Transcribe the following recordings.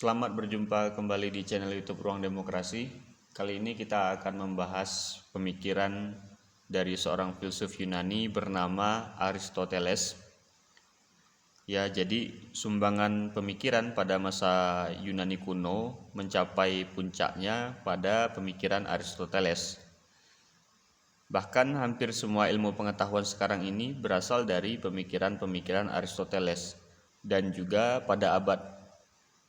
Selamat berjumpa kembali di channel YouTube Ruang Demokrasi. Kali ini kita akan membahas pemikiran dari seorang filsuf Yunani bernama Aristoteles. Ya, jadi sumbangan pemikiran pada masa Yunani kuno mencapai puncaknya pada pemikiran Aristoteles. Bahkan hampir semua ilmu pengetahuan sekarang ini berasal dari pemikiran-pemikiran Aristoteles. Dan juga pada abad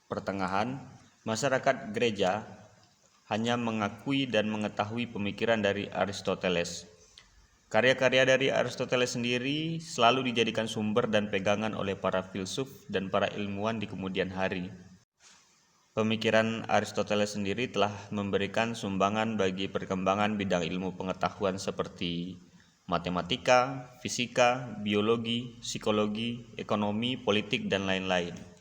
pertengahan, masyarakat gereja hanya mengakui dan mengetahui pemikiran dari Aristoteles. Karya-karya dari Aristoteles sendiri selalu dijadikan sumber dan pegangan oleh para filsuf dan para ilmuwan di kemudian hari. Pemikiran Aristoteles sendiri telah memberikan sumbangan bagi perkembangan bidang ilmu pengetahuan seperti matematika, fisika, biologi, psikologi, ekonomi, politik, dan lain-lain.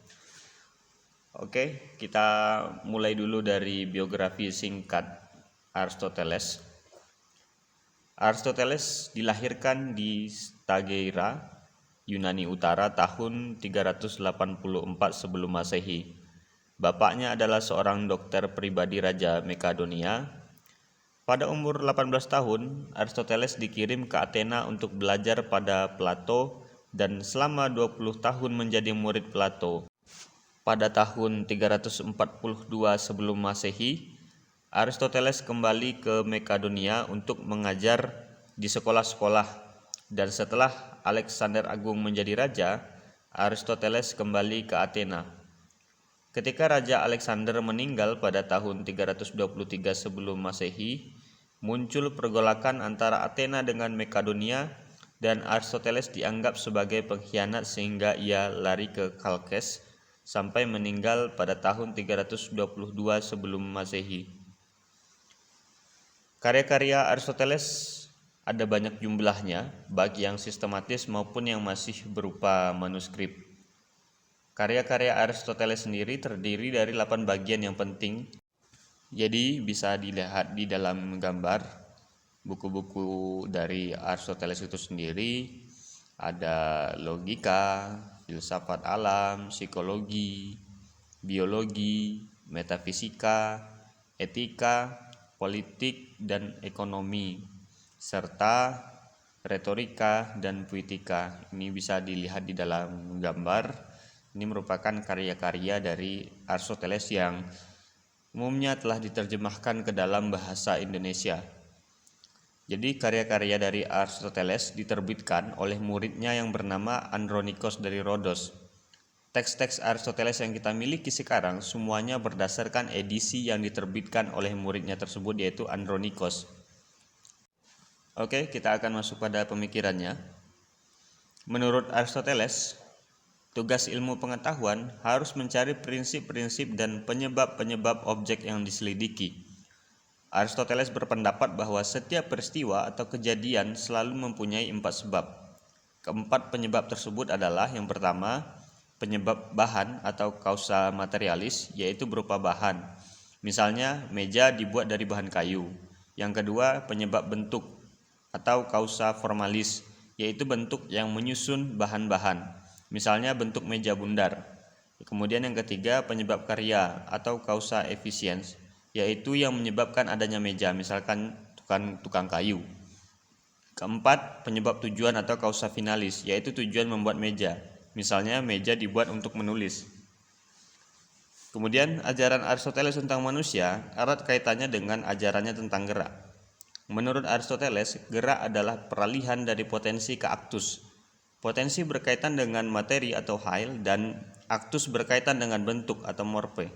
Oke, kita mulai dulu dari biografi singkat Aristoteles. Aristoteles dilahirkan di Stagira, Yunani Utara tahun 384 sebelum Masehi. Bapaknya adalah seorang dokter pribadi Raja Makedonia. Pada umur 18 tahun, Aristoteles dikirim ke Athena untuk belajar pada Plato dan selama 20 tahun menjadi murid Plato. Pada tahun 342 sebelum Masehi, Aristoteles kembali ke Makedonia untuk mengajar di sekolah-sekolah, dan setelah Alexander Agung menjadi raja, Aristoteles kembali ke Athena. Ketika Raja Alexander meninggal pada tahun 323 sebelum Masehi, muncul pergolakan antara Athena dengan Makedonia, dan Aristoteles dianggap sebagai pengkhianat sehingga ia lari ke Chalkes sampai meninggal pada tahun 322 sebelum Masehi. Karya-karya Aristoteles ada banyak jumlahnya, baik yang sistematis maupun yang masih berupa manuskrip. Karya-karya Aristoteles sendiri terdiri dari 8 bagian yang penting. Jadi bisa dilihat di dalam gambar buku-buku dari Aristoteles itu sendiri. Ada logika, filsafat alam, psikologi, biologi, metafisika, etika, politik, dan ekonomi, serta retorika dan puitika. Ini bisa dilihat di dalam gambar. Ini merupakan karya-karya dari Aristoteles yang umumnya telah diterjemahkan ke dalam bahasa Indonesia. Jadi karya-karya dari Aristoteles diterbitkan oleh muridnya yang bernama Andronikos dari Rhodos. Teks-teks Aristoteles yang kita miliki sekarang semuanya berdasarkan edisi yang diterbitkan oleh muridnya tersebut, yaitu Andronikos. Oke, kita akan masuk pada pemikirannya. Menurut Aristoteles, tugas ilmu pengetahuan harus mencari prinsip-prinsip dan penyebab-penyebab objek yang diselidiki. Aristoteles berpendapat bahwa setiap peristiwa atau kejadian selalu mempunyai 4 sebab. Keempat penyebab tersebut adalah: yang pertama, penyebab bahan atau kausa materialis, yaitu berupa bahan. Misalnya, meja dibuat dari bahan kayu. Yang kedua, penyebab bentuk atau kausa formalis, yaitu bentuk yang menyusun bahan-bahan. Misalnya bentuk meja bundar. Kemudian yang ketiga, penyebab karya atau kausa efisiens, yaitu yang menyebabkan adanya meja, misalkan tukang kayu. Keempat, penyebab tujuan atau kausa finalis, yaitu tujuan membuat meja, misalnya meja dibuat untuk menulis. Kemudian ajaran Aristoteles tentang manusia erat kaitannya dengan ajarannya tentang gerak. Menurut Aristoteles, gerak adalah peralihan dari potensi ke aktus. Potensi berkaitan dengan materi atau hal, dan aktus berkaitan dengan bentuk atau morphe.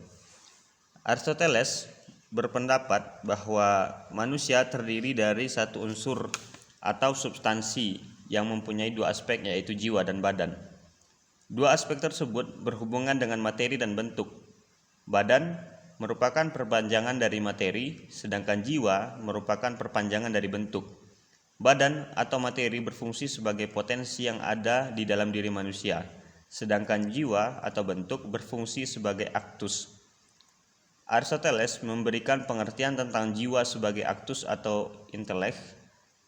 Aristoteles berpendapat bahwa manusia terdiri dari satu unsur atau substansi yang mempunyai 2 aspek, yaitu jiwa dan badan. 2 aspek tersebut berhubungan dengan materi dan bentuk. Badan merupakan perpanjangan dari materi, sedangkan jiwa merupakan perpanjangan dari bentuk. Badan atau materi berfungsi sebagai potensi yang ada di dalam diri manusia, sedangkan jiwa atau bentuk berfungsi sebagai aktus. Aristoteles memberikan pengertian tentang jiwa sebagai aktus atau intelek,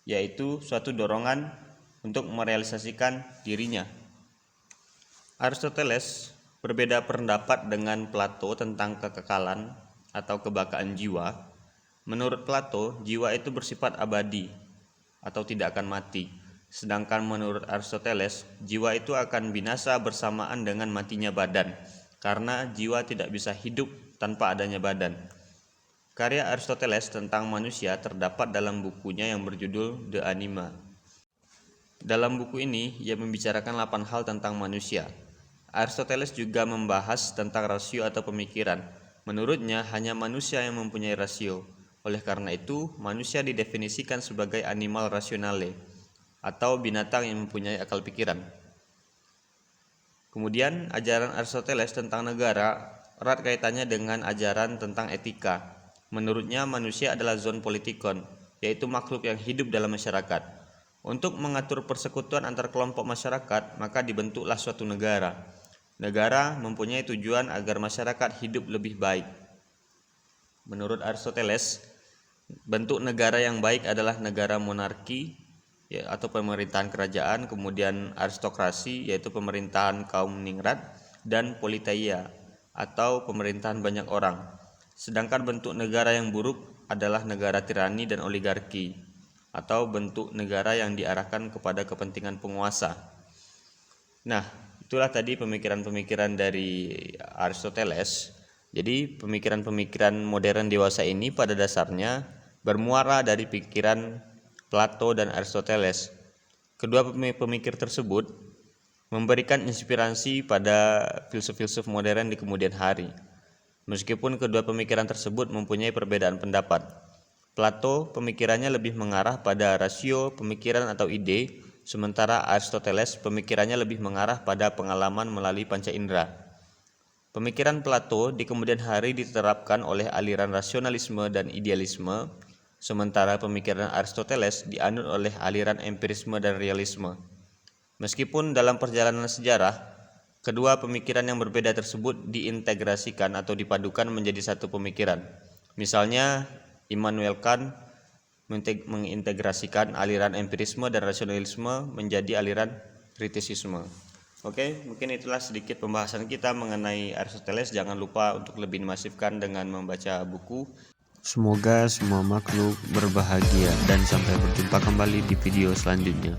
yaitu suatu dorongan untuk merealisasikan dirinya. Aristoteles Berbeda pendapat dengan Plato tentang kekekalan atau kebakaan jiwa. Menurut Plato, jiwa itu bersifat abadi atau tidak akan mati. Sedangkan menurut Aristoteles, jiwa itu akan binasa bersamaan dengan matinya badan, karena jiwa tidak bisa hidup tanpa adanya badan. Karya Aristoteles tentang manusia terdapat dalam bukunya yang berjudul De Anima. Dalam buku ini, ia membicarakan 8 hal tentang manusia. Aristoteles juga membahas tentang rasio atau pemikiran. Menurutnya, hanya manusia yang mempunyai rasio. Oleh karena itu, manusia didefinisikan sebagai animal rationale, atau binatang yang mempunyai akal pikiran. Kemudian, ajaran Aristoteles tentang negara erat kaitannya dengan ajaran tentang etika. Menurutnya, manusia adalah zoon politikon, yaitu makhluk yang hidup dalam masyarakat. Untuk mengatur persekutuan antar kelompok masyarakat, maka dibentuklah suatu negara. Negara mempunyai tujuan agar masyarakat hidup lebih baik. Menurut Aristoteles, bentuk negara yang baik adalah negara monarki atau pemerintahan kerajaan, kemudian aristokrasi yaitu pemerintahan kaum ningrat, dan politeia atau pemerintahan banyak orang. Sedangkan bentuk negara yang buruk adalah negara tirani dan oligarki atau bentuk negara yang diarahkan kepada kepentingan penguasa. Nah, itulah tadi pemikiran-pemikiran dari Aristoteles. Jadi pemikiran-pemikiran modern dewasa ini pada dasarnya bermuara dari pikiran Plato dan Aristoteles. Kedua pemikir tersebut memberikan inspirasi pada filsuf-filsuf modern di kemudian hari. Meskipun kedua pemikiran tersebut mempunyai perbedaan pendapat. Plato pemikirannya lebih mengarah pada rasio pemikiran atau ide, sementara Aristoteles pemikirannya lebih mengarah pada pengalaman melalui panca indera. Pemikiran Plato di kemudian hari diterapkan oleh aliran rasionalisme dan idealisme, sementara pemikiran Aristoteles dianut oleh aliran empirisme dan realisme. Meskipun dalam perjalanan sejarah, kedua pemikiran yang berbeda tersebut diintegrasikan atau dipadukan menjadi satu pemikiran. Misalnya, Immanuel Kant mengintegrasikan aliran empirisme dan rasionalisme menjadi aliran kritisisme. Oke, mungkin itulah sedikit pembahasan kita mengenai Aristoteles. Jangan lupa untuk lebih dimasifkan dengan membaca buku. Semoga semua makhluk berbahagia dan sampai berjumpa kembali di video selanjutnya.